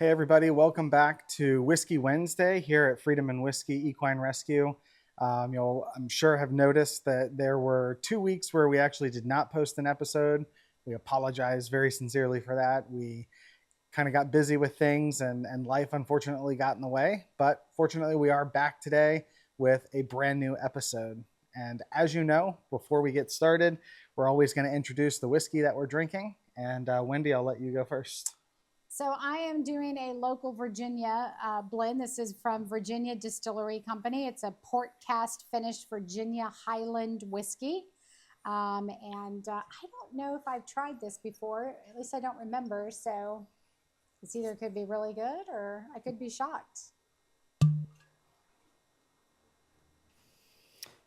Hey everybody, welcome back to Whiskey Wednesday here at Freedom and Whiskey Equine Rescue. You'll, I'm sure, have noticed that there were 2 weeks where we actually did not post an episode. We apologize very sincerely for that. We kind of got busy with things and life unfortunately got in the way. But fortunately, we are back today with a brand new episode. And as you know, before we get started, we're always going to introduce the whiskey that we're drinking. And Wendy, I'll let you go first. So I am doing a local Virginia blend. This is from Virginia Distillery Company. It's a port cast finished Virginia-Highland whiskey. I don't know if I've tried this before. At least I don't remember. So it's either could be really good or I could be shocked.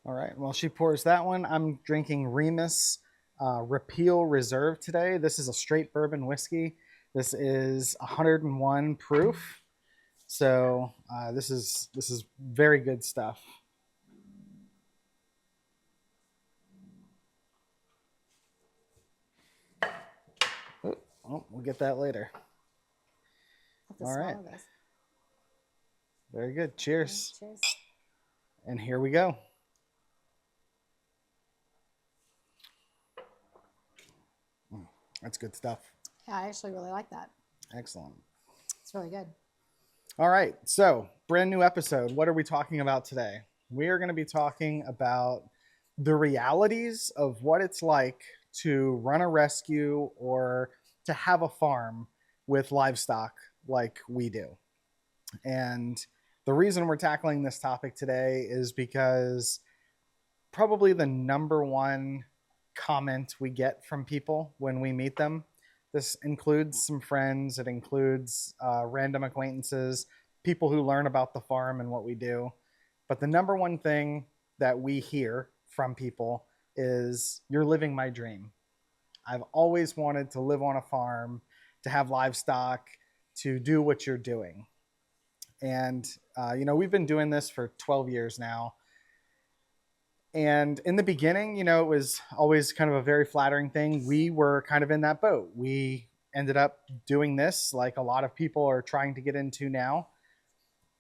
All right. Well, she pours that one. I'm drinking Remus Repeal Reserve today. This is a straight bourbon whiskey. This is 101 proof. So this is very good stuff. Oh, we'll get that later. All right. Very good. Cheers. Cheers. And here we go. That's good stuff. Yeah, I actually really like that. Excellent. It's really good. All right. So, brand new episode. What are we talking about today? We are going to be talking about the realities of what it's like to run a rescue or to have a farm with livestock like we do. And the reason we're tackling this topic today is because probably the number one comment we get from people when we meet them. This includes some friends. It includes random acquaintances, people who learn about the farm and what we do. But the number one thing that we hear from people is, "You're living my dream. I've always wanted to live on a farm, to have livestock, to do what you're doing." And, we've been doing this for 12 years now. And in the beginning, it was always kind of a very flattering thing. We were kind of in that boat. We ended up doing this like a lot of people are trying to get into now.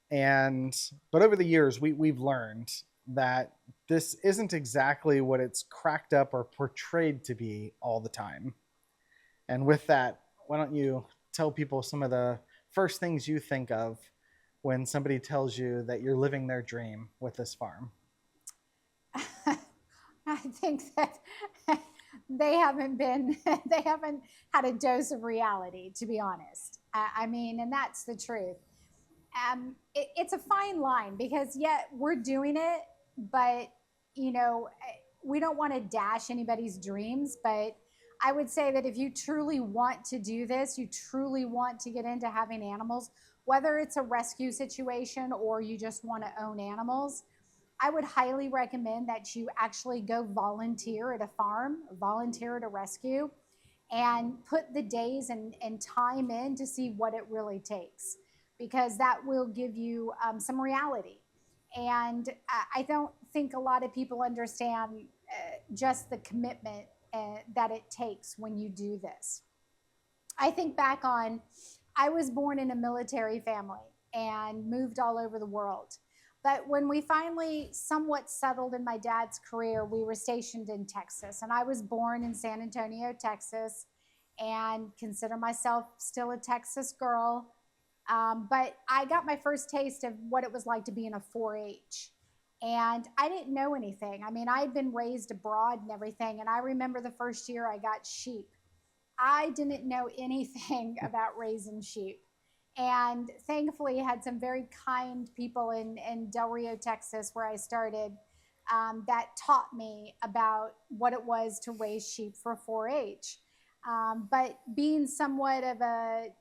But over the years, we've learned that this isn't exactly what it's cracked up or portrayed to be all the time. And with that, why don't you tell people some of the first things you think of when somebody tells you that you're living their dream with this farm? I think that they haven't had a dose of reality, to be honest. I mean, and that's the truth. It's a fine line because, yet we're doing it, but, we don't want to dash anybody's dreams. But I would say that if you truly want to do this, you truly want to get into having animals, whether it's a rescue situation or you just want to own animals, I would highly recommend that you actually go volunteer at a farm, volunteer at a rescue, and put the days and time in to see what it really takes, because that will give you some reality. And I don't think a lot of people understand just the commitment that it takes when you do this. I think back on, I was born in a military family and moved all over the world. But when we finally somewhat settled in my dad's career, we were stationed in Texas. And I was born in San Antonio, Texas, and consider myself still a Texas girl. But I got my first taste of what it was like to be in a 4-H. And I didn't know anything. I mean, I had been raised abroad and everything. And I remember the first year I got sheep. I didn't know anything about raising sheep. And thankfully had some very kind people in Del Rio, Texas, where I started, that taught me about what it was to raise sheep for 4-H. But being somewhat of I,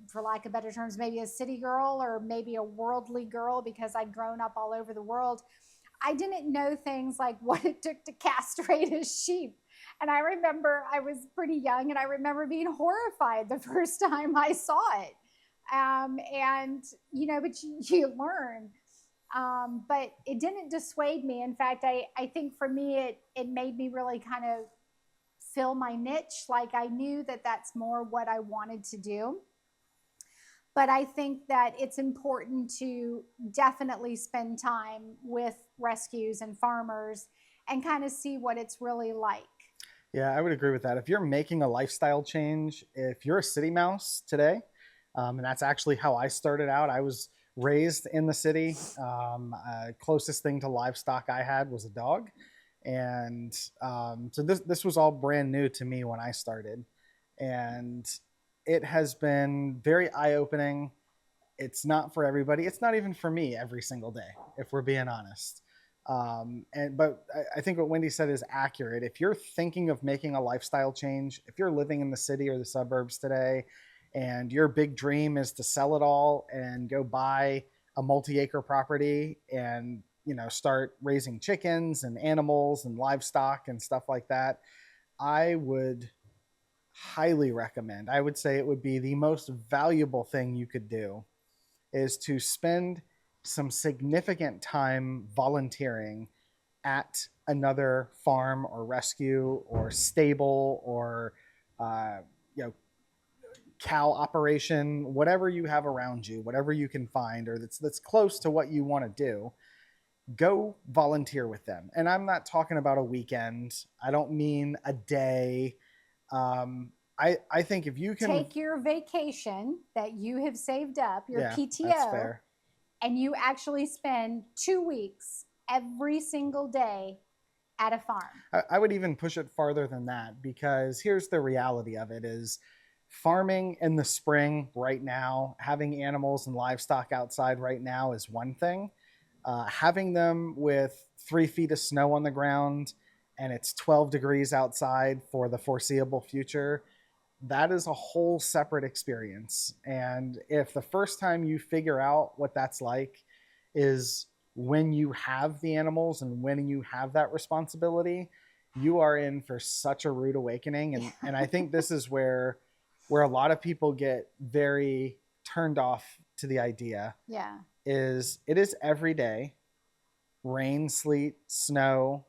for lack of better terms, maybe a city girl or maybe a worldly girl, because I'd grown up all over the world, I didn't know things like what it took to castrate a sheep. And I remember I was pretty young, and I remember being horrified the first time I saw it. But you learn. But it didn't dissuade me. In fact, I think for me, it made me really kind of fill my niche. Like I knew that that's more what I wanted to do. But I think that it's important to definitely spend time with rescues and farmers and kind of see what it's really like. Yeah, I would agree with that. If you're making a lifestyle change, if you're a city mouse today, and that's actually how I started out. I was raised in the city. Closest thing to livestock I had was a dog, and so this was all brand new to me when I started, and it has been very eye opening. It's not for everybody. It's not even for me every single day, if we're being honest. But I think what Wendy said is accurate. If you're thinking of making a lifestyle change, if you're living in the city or the suburbs today, and your big dream is to sell it all and go buy a multi-acre property and start raising chickens and animals and livestock and stuff like that, I would highly recommend. I would say it would be the most valuable thing you could do is to spend some significant time volunteering at another farm or rescue or stable or uh, you know cow operation, whatever you have around you, whatever you can find or that's close to what you want to do. Go volunteer with them. And I'm not talking about a weekend. I don't mean a day. I think if you can take your vacation that you have saved up, your yeah, that's PTO, fair. and you actually spend 2 weeks every single day at a farm. I would even push it farther than that, because here's the reality of it is farming in the spring right now, having animals and livestock outside right now is one thing. Having them with 3 feet of snow on the ground and it's 12 degrees outside for the foreseeable future, that is a whole separate experience. And if the first time you figure out what that's like is when you have the animals and when you have that responsibility, you are in for such a rude awakening. And I think this is where a lot of people get very turned off to the idea. Yeah. Is it is every day, rain, sleet, snow,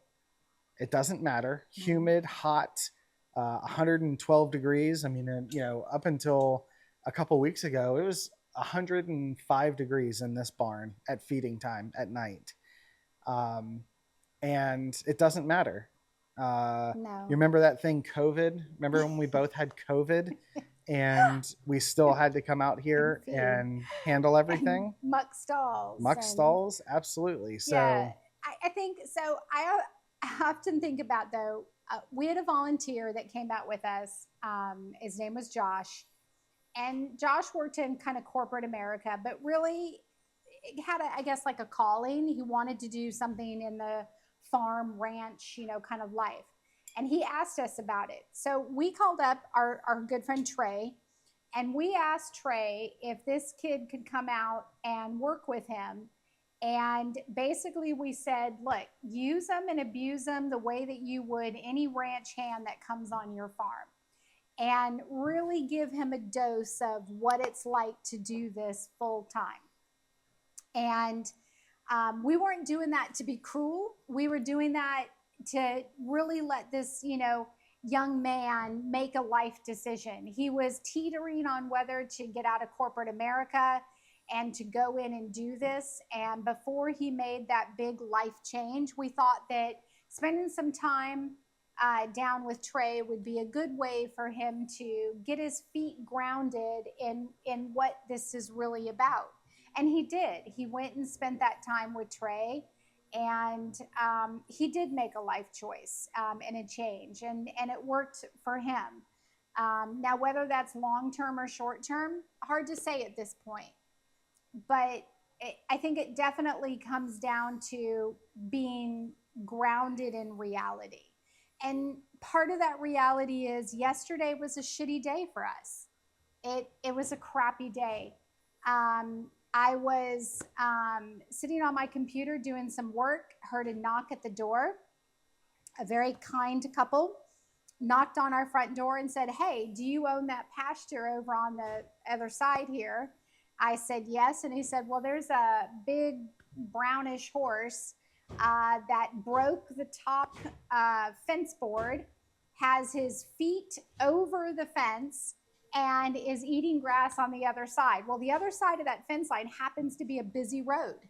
it doesn't matter, humid, hot, 112 degrees. I mean, up until a couple weeks ago, it was 105 degrees in this barn at feeding time at night. And it doesn't matter. No. You remember that thing, COVID? Remember when we both had COVID and we still had to come out here and handle everything? And muck stalls. Muck stalls, absolutely. So yeah, I think so. I often think about, though, we had a volunteer that came out with us. His name was Josh. And Josh worked in kind of corporate America, but really had, I guess, like a calling. He wanted to do something in the farm, ranch, kind of life. And he asked us about it. So we called up our good friend Trey, and we asked Trey if this kid could come out and work with him. And basically we said, look, use them and abuse them the way that you would any ranch hand that comes on your farm. And really give him a dose of what it's like to do this full time. And we weren't doing that to be cruel. We were doing that to really let this, young man make a life decision. He was teetering on whether to get out of corporate America and to go in and do this. And before he made that big life change, we thought that spending some time down with Trey would be a good way for him to get his feet grounded in what this is really about. And he did. He went and spent that time with Trey, and he did make a life choice and a change, and it worked for him. Now, whether that's long-term or short-term, hard to say at this point. But I think it definitely comes down to being grounded in reality. And part of that reality is yesterday was a shitty day for us. It was a crappy day. I was sitting on my computer doing some work, heard a knock at the door. A very kind couple knocked on our front door and said, hey, do you own that pasture over on the other side here? I said, yes. And he said, well, there's a big brownish horse that broke the top fence board, has his feet over the fence, and is eating grass on the other side. Well, the other side of that fence line happens to be a busy road.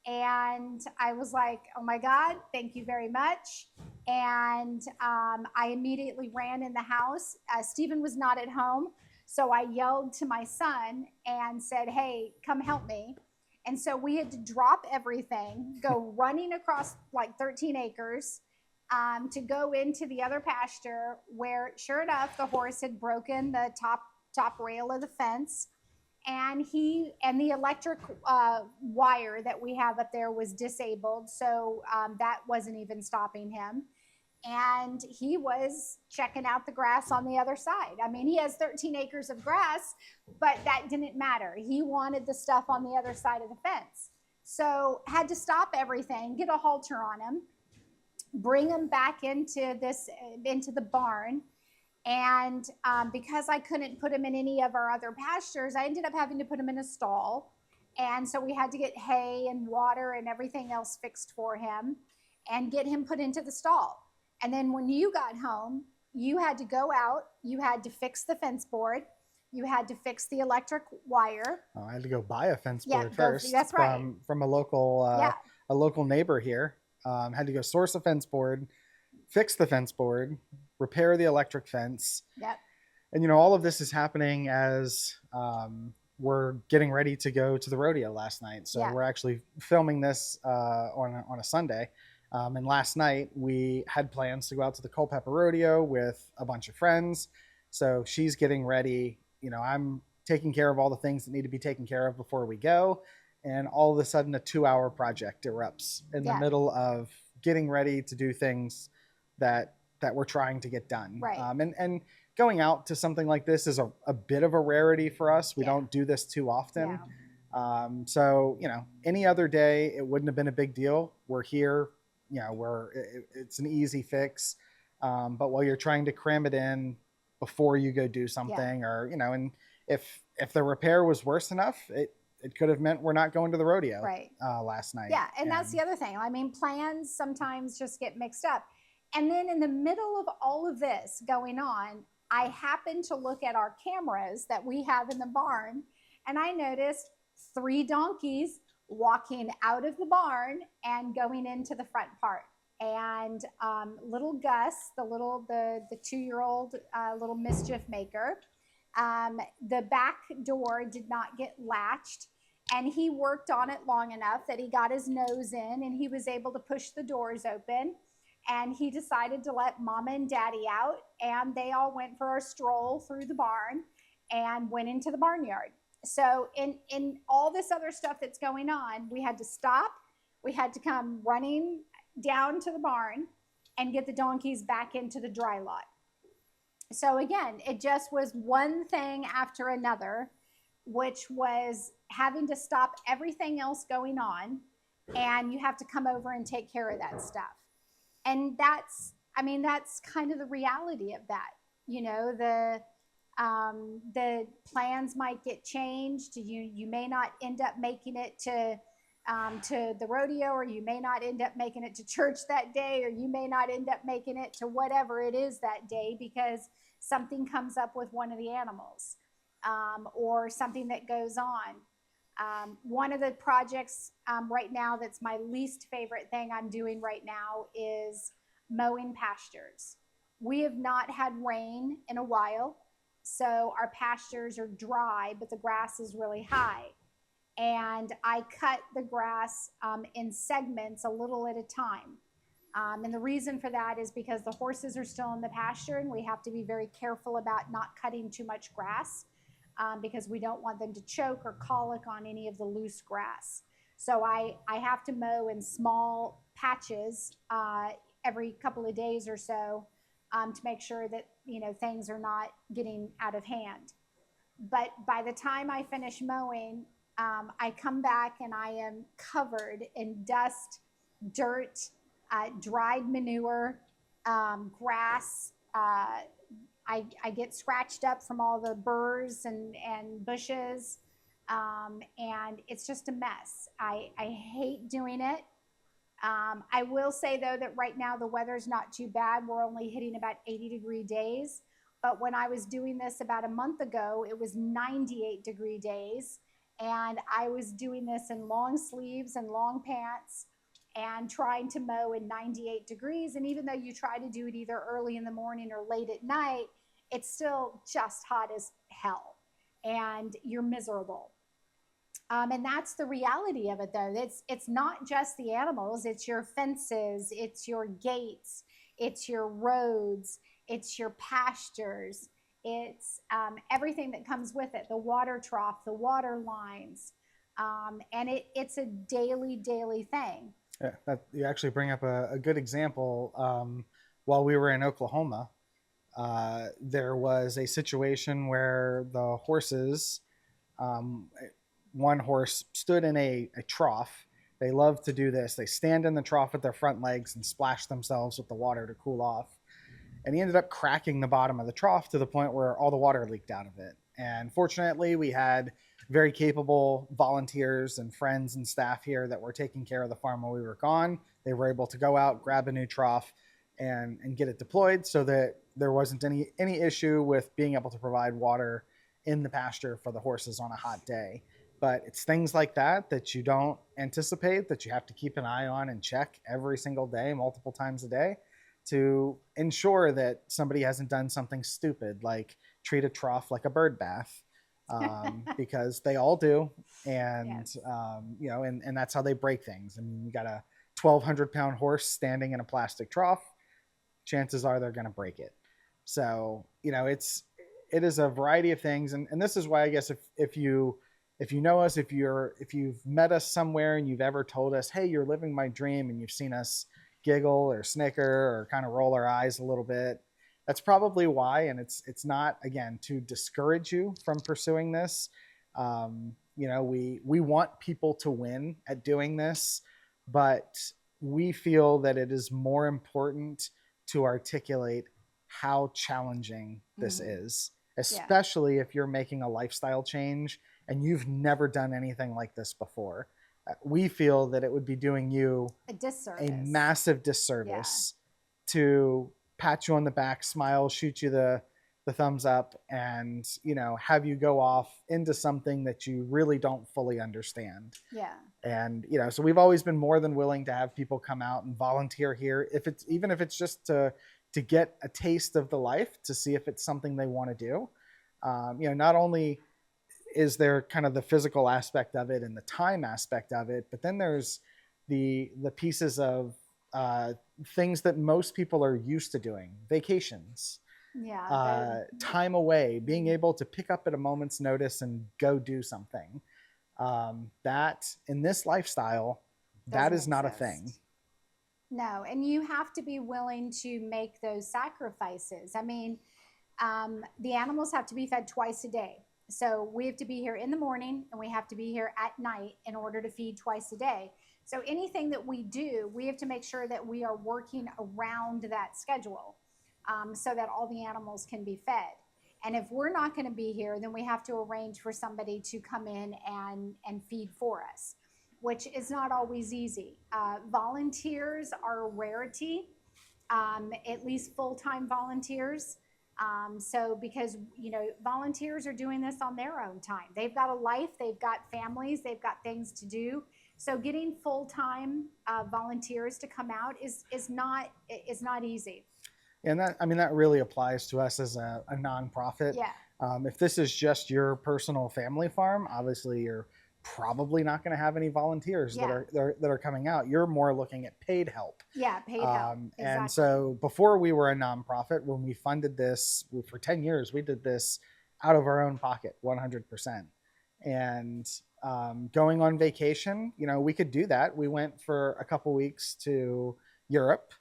And I was like, oh my God, thank you very much. And I immediately ran in the house. Stephen was not at home. So I yelled to my son and said, hey, come help me. And so we had to drop everything, go running across like 13 acres to go into the other pasture where, sure enough, the horse had broken the top rail of the fence. And the electric wire that we have up there was disabled, so that wasn't even stopping him. And he was checking out the grass on the other side. I mean, he has 13 acres of grass, but that didn't matter. He wanted the stuff on the other side of the fence. So had to stop everything, get a halter on him, bring him back into the barn. And because I couldn't put him in any of our other pastures, I ended up having to put him in a stall. And so we had to get hay and water and everything else fixed for him and get him put into the stall. And then when you got home, you had to go out, you had to fix the fence board, you had to fix the electric wire. Oh, I had to go buy a fence board first. That's right. From a local neighbor here. Had to go source a fence board, fix the fence board, repair the electric fence. Yep. And, all of this is happening as we're getting ready to go to the rodeo last night. So we're actually filming this on a Sunday. And last night we had plans to go out to the Culpeper Rodeo with a bunch of friends. So she's getting ready. I'm taking care of all the things that need to be taken care of before we go. And all of a sudden a 2-hour project erupts in the middle of getting ready to do things that we're trying to get done. Right. And going out to something like this is a bit of a rarity for us. We don't do this too often. Yeah. So, any other day, it wouldn't have been a big deal. We're here, it's an easy fix. But while you're trying to cram it in before you go do something or, and if the repair was worse enough, it could have meant we're not going to the rodeo last night. Yeah. And that's the other thing. I mean, plans sometimes just get mixed up. And then in the middle of all of this going on, I happened to look at our cameras that we have in the barn, and I noticed 3 donkeys walking out of the barn and going into the front part. And little Gus, the 2-year-old little mischief maker, the back door did not get latched, and he worked on it long enough that he got his nose in and he was able to push the doors open. And he decided to let Mama and Daddy out, and they all went for a stroll through the barn and went into the barnyard. So in all this other stuff that's going on, we had to stop. We had to come running down to the barn and get the donkeys back into the dry lot. So again, it just was one thing after another, which was having to stop everything else going on, and you have to come over and take care of that stuff. And that's kind of the reality of that. The plans might get changed. You may not end up making it to the rodeo, or you may not end up making it to church that day, or you may not end up making it to whatever it is that day because something comes up with one of the animals, or something that goes on. One of the projects right now that's my least favorite thing I'm doing right now is mowing pastures. We have not had rain in a while, so our pastures are dry, but the grass is really high. And I cut the grass in segments a little at a time. And the reason for that is because the horses are still in the pasture, and we have to be very careful about not cutting too much grass. Because we don't want them to choke or colic on any of the loose grass. So I have to mow in small patches every couple of days or so to make sure that things are not getting out of hand. But by the time I finish mowing, I come back and I am covered in dust, dirt, dried manure, grass. I get scratched up from all the burrs and bushes, and it's just a mess. I hate doing it. I will say, though, that right now the weather's not too bad. We're only hitting about 80-degree days. But when I was doing this about a month ago, it was 98-degree days. And I was doing this in long sleeves and long pants and trying to mow in 98 degrees. And even though you try to do it either early in the morning or late at night, it's still just hot as hell and you're miserable. And that's the reality of it, though. It's not just the animals, it's your fences, it's your gates, it's your roads, it's your pastures, it's everything that comes with it, the water trough, the water lines. And it's a daily thing. Yeah, you actually bring up a good example. While we were in Oklahoma, there was a situation where the horses, um, one horse stood in a trough. They love to do this. They stand in the trough with their front legs and splash themselves with the water to cool off. And he ended up cracking the bottom of the trough to the point where all the water leaked out of it. And fortunately, we had very capable volunteers and friends and staff here that were taking care of the farm while we were gone. They were able to go out, grab a new trough, and get it deployed so that there wasn't any issue with being able to provide water in the pasture for the horses on a hot day. But it's things like that you don't anticipate, that you have to keep an eye on and check every single day, multiple times a day, to ensure that somebody hasn't done something stupid like treat a trough like a bird bath, because they all do. And, Yes. And that's how they break things. I mean, you got a 1,200-pound horse standing in a plastic trough, chances are they're going to break it. So, it is a variety of things. And this is why I guess if you know us, if you've met us somewhere and you've ever told us, hey, you're living my dream, and you've seen us giggle or snicker or kind of roll our eyes a little bit, that's probably why. And it's not, again, to discourage you from pursuing this. We want people to win at doing this, but we feel that it is more important to articulate how challenging this is, especially if you're making a lifestyle change and you've never done anything like this before. We feel that it would be doing you a massive disservice to pat you on the back, smile, shoot you the thumbs up, and have you go off into something that you really don't fully understand. Yeah. And so we've always been more than willing to have people come out and volunteer here, even if it's just to get a taste of the life, to see if it's something they want to do. Not only is there kind of the physical aspect of it and the time aspect of it, but then there's the pieces of things that most people are used to doing: vacations, time away, being able to pick up at a moment's notice and go do something. That in this lifestyle, that is not a thing. No, and you have to be willing to make those sacrifices. I mean, the animals have to be fed twice a day. So we have to be here in the morning and we have to be here at night in order to feed twice a day. So anything that we do, we have to make sure that we are working around that schedule, so that all the animals can be fed. And if we're not going to be here, then we have to arrange for somebody to come in and feed for us, which is not always easy. Volunteers are a rarity, at least full-time volunteers. So because, volunteers are doing this on their own time. They've got a life, they've got families, they've got things to do. So getting full-time volunteers to come out is not easy. And that really applies to us as a nonprofit. Yeah. If this is just your personal family farm, obviously you're probably not going to have any volunteers that are coming out. You're more looking at paid help. Yeah, paid help. Exactly. And so before we were a nonprofit, when we funded this for 10 years, we did this out of our own pocket, 100%. And going on vacation, we could do that. We went for a couple weeks to Europe.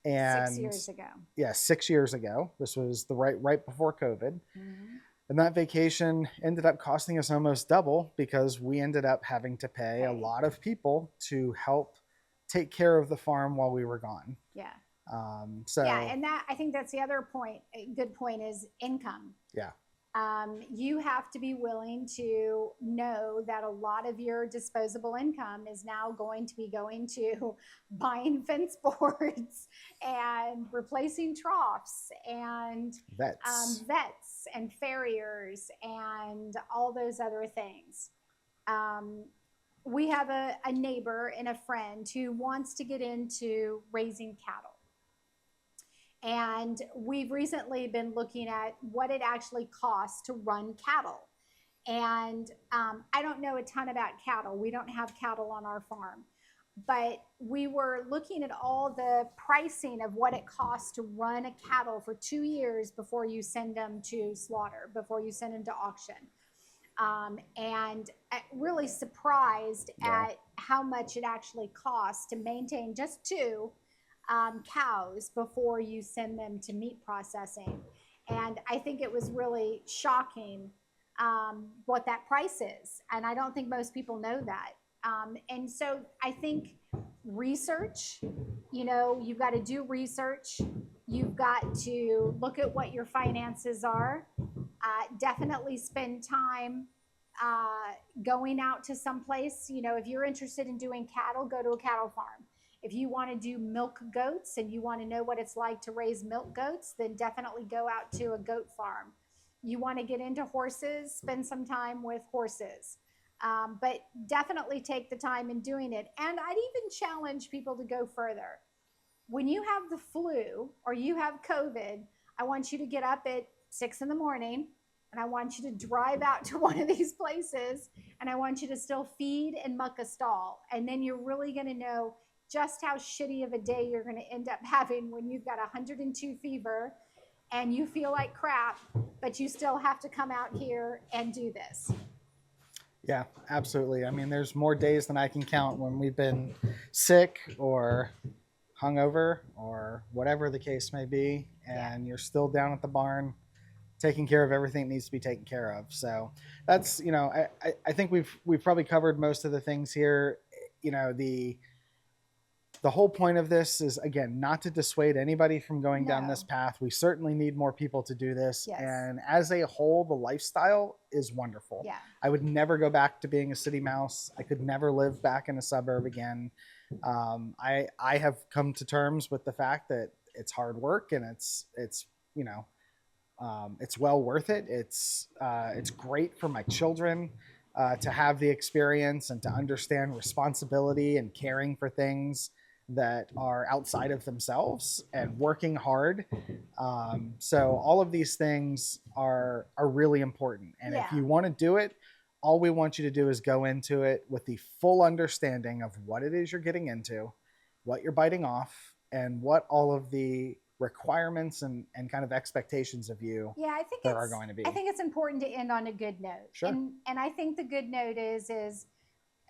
And 6 years ago. Yeah, 6 years ago. This was right before COVID. Mm-hmm. And that vacation ended up costing us almost double because we ended up having to pay a lot of people to help take care of the farm while we were gone. Yeah. And I think that's the other point. A good point is income. Yeah. You have to be willing to know that a lot of your disposable income is now going to be going to buying fence boards and replacing troughs and Vets. vets and farriers and all those other things. Um, we have a neighbor and a friend who wants to get into raising cattle. And we've recently been looking at what it actually costs to run cattle. And I don't know a ton about cattle. We don't have cattle on our farm. But we were looking at all the pricing of what it costs to run a cattle for 2 years before you send them to slaughter, before you send them to auction. And really surprised Yeah. at how much it actually costs to maintain just two cows before you send them to meat processing. And I think it was really shocking what that price is. And I don't think most people know that. And so I think research, you've got to do research. You've got to look at what your finances are. Definitely spend time going out to some place. If you're interested in doing cattle, go to a cattle farm. If you want to do milk goats and you want to know what it's like to raise milk goats, then definitely go out to a goat farm. You want to get into horses, spend some time with horses. But definitely take the time in doing it. And I'd even challenge people to go further. When you have the flu or you have COVID, I want you to get up at 6 in the morning and I want you to drive out to one of these places and I want you to still feed and muck a stall. And then you're really going to know just how shitty of a day you're going to end up having when you've got 102 fever and you feel like crap, but you still have to come out here and do this. Yeah, absolutely. I mean, there's more days than I can count when we've been sick or hungover or whatever the case may be, and you're still down at the barn taking care of everything that needs to be taken care of. So that's, I think we've probably covered most of the things here. The whole point of this is, again, not to dissuade anybody from going down this path. We certainly need more people to do this. Yes. And as a whole, the lifestyle is wonderful. Yeah. I would never go back to being a city mouse. I could never live back in a suburb again. I have come to terms with the fact that it's hard work and it's well worth it. It's great for my children to have the experience and to understand responsibility and caring for things that are outside of themselves and working hard. So all of these things are really important. And if you want to do it, all we want you to do is go into it with the full understanding of what it is you're getting into, what you're biting off, and what all of the requirements and kind of expectations of you are going to be. I think it's important to end on a good note. Sure. And I think the good note is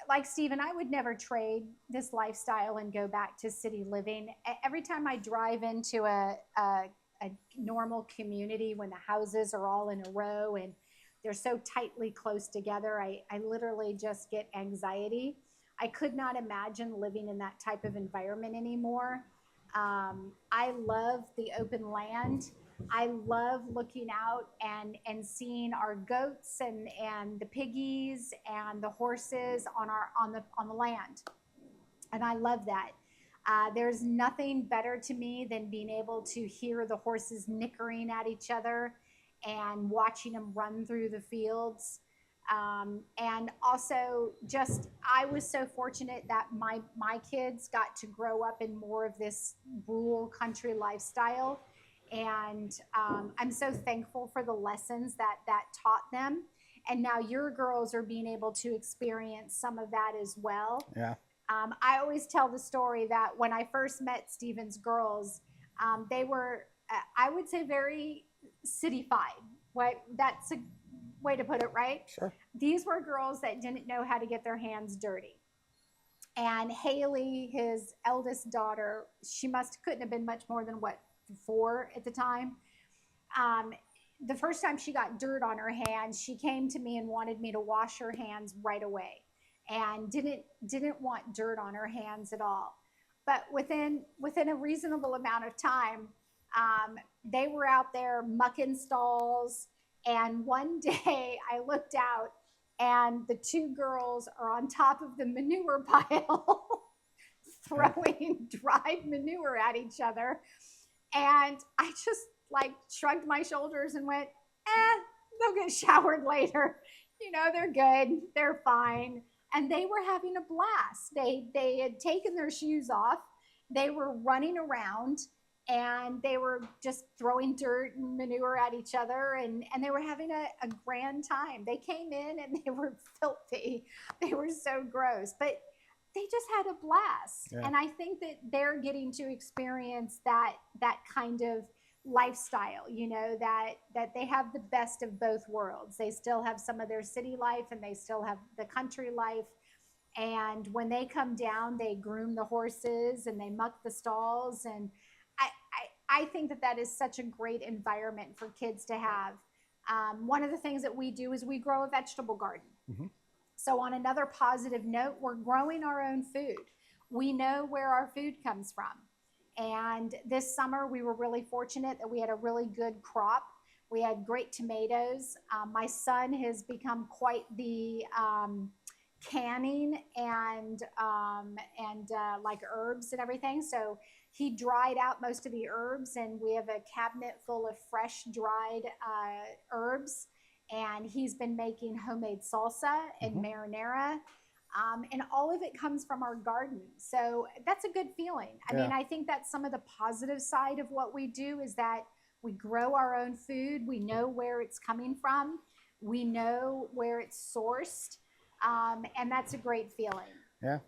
like Stephen, I would never trade this lifestyle and go back to city living. Every time I drive into a normal community when the houses are all in a row and they're so tightly close together, I literally just get anxiety. I could not imagine living in that type of environment anymore. I love the open land. I love looking out and seeing our goats and the piggies and the horses on the land. And I love that. There's nothing better to me than being able to hear the horses nickering at each other and watching them run through the fields. And also I was so fortunate that my kids got to grow up in more of this rural country lifestyle. And I'm so thankful for the lessons that taught them. And now your girls are being able to experience some of that as well. Yeah. I always tell the story that when I first met Stephen's girls, they were, I would say, very cityfied. That's a way to put it, right? Sure. These were girls that didn't know how to get their hands dirty. And Haley, his eldest daughter, she couldn't have been much more than 4 at the time. The first time she got dirt on her hands, she came to me and wanted me to wash her hands right away, and didn't want dirt on her hands at all. But within a reasonable amount of time, they were out there mucking stalls And one day I looked out and the two girls are on top of the manure pile throwing dried manure at each other. And I just like shrugged my shoulders and went, they'll get showered later. You know, they're good, they're fine. And they were having a blast. They had taken their shoes off, they were running around, and they were just throwing dirt and manure at each other, and they were having a grand time. They came in and they were filthy. They were so gross, but they just had a blast. Yeah. And I think that they're getting to experience that kind of lifestyle, you know, that they have the best of both worlds. They still have some of their city life and they still have the country life. And when they come down, they groom the horses and they muck the stalls. And I think that is such a great environment for kids to have. One of the things that we do is we grow a vegetable garden. Mm-hmm. So on another positive note, we're growing our own food. We know where our food comes from. And this summer, we were really fortunate that we had a really good crop. We had great tomatoes. My son has become quite the canning and like herbs and everything. So he dried out most of the herbs, and we have a cabinet full of fresh dried herbs. And he's been making homemade salsa and marinara. And all of it comes from our garden. So that's a good feeling. I mean, I think that's some of the positive side of what we do is that we grow our own food. We know where it's coming from. We know where it's sourced. And that's a great feeling. Yeah,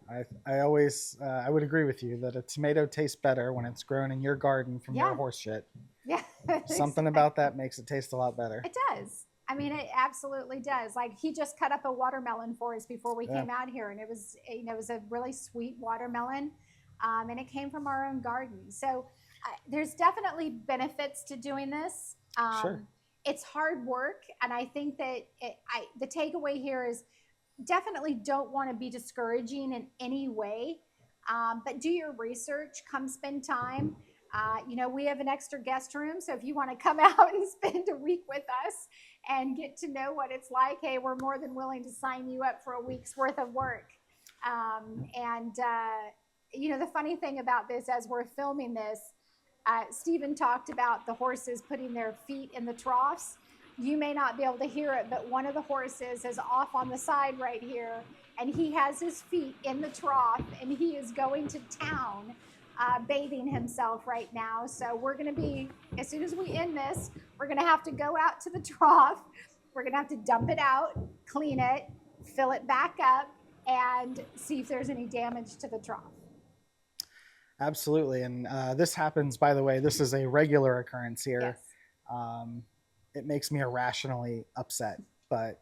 I always, I would agree with you that a tomato tastes better when it's grown in your garden from your horse shit. Yeah. Something about that makes it taste a lot better. It does. I mean, it absolutely does. Like he just cut up a watermelon for us before we came out here, and it was, you know, it was a really sweet watermelon, and it came from our own garden. So there's definitely benefits to doing this. Sure. It's hard work, and I think that the takeaway here is definitely don't want to be discouraging in any way, but do your research. Come spend time. You know, we have an extra guest room, so if you want to come out and spend a week with us and get to know what it's like, hey, we're more than willing to sign you up for a week's worth of work. You know, the funny thing about this, as we're filming this, Stephen talked about the horses putting their feet in the troughs. You may not be able to hear it, but one of the horses is off on the side right here, and he has his feet in the trough, and he is going to town. Bathing himself right now. So we're going to be, as soon as we end this, we're going to have to go out to the trough. We're going to have to dump it out, clean it, fill it back up, and see if there's any damage to the trough. Absolutely. And this happens, by the way, this is a regular occurrence here. Yes. It makes me irrationally upset, but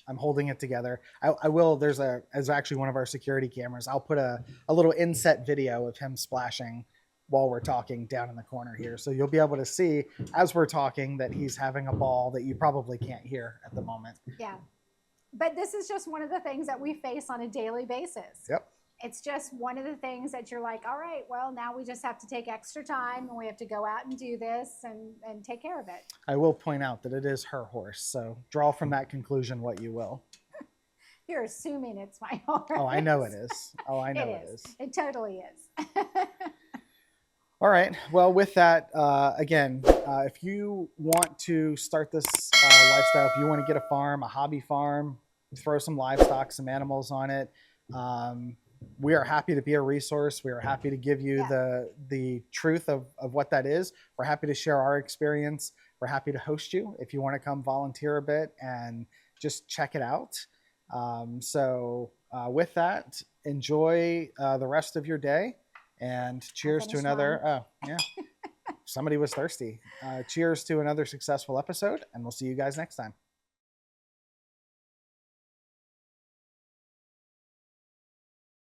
I'm holding it together. I will. There's actually one of our security cameras. I'll put a little inset video of him splashing while we're talking down in the corner here. So you'll be able to see as we're talking that he's having a ball that you probably can't hear at the moment. Yeah. But this is just one of the things that we face on a daily basis. Yep. It's just one of the things that you're like, all right, well, now we just have to take extra time and we have to go out and do this and take care of it. I will point out that it is her horse. So draw from that conclusion what you will. You're assuming it's my horse. Oh, I know it is. Oh, I know it is. It totally is. All right. Well, with that, again, if you want to start this lifestyle, if you want to get a farm, a hobby farm, throw some livestock, some animals on it, we are happy to be a resource. We are happy to give you the truth of what that is. We're happy to share our experience. We're happy to host you if you want to come volunteer a bit and just check it out. With that, enjoy the rest of your day, and cheers to another. Oh, yeah. Somebody was thirsty. Cheers to another successful episode, and we'll see you guys next time.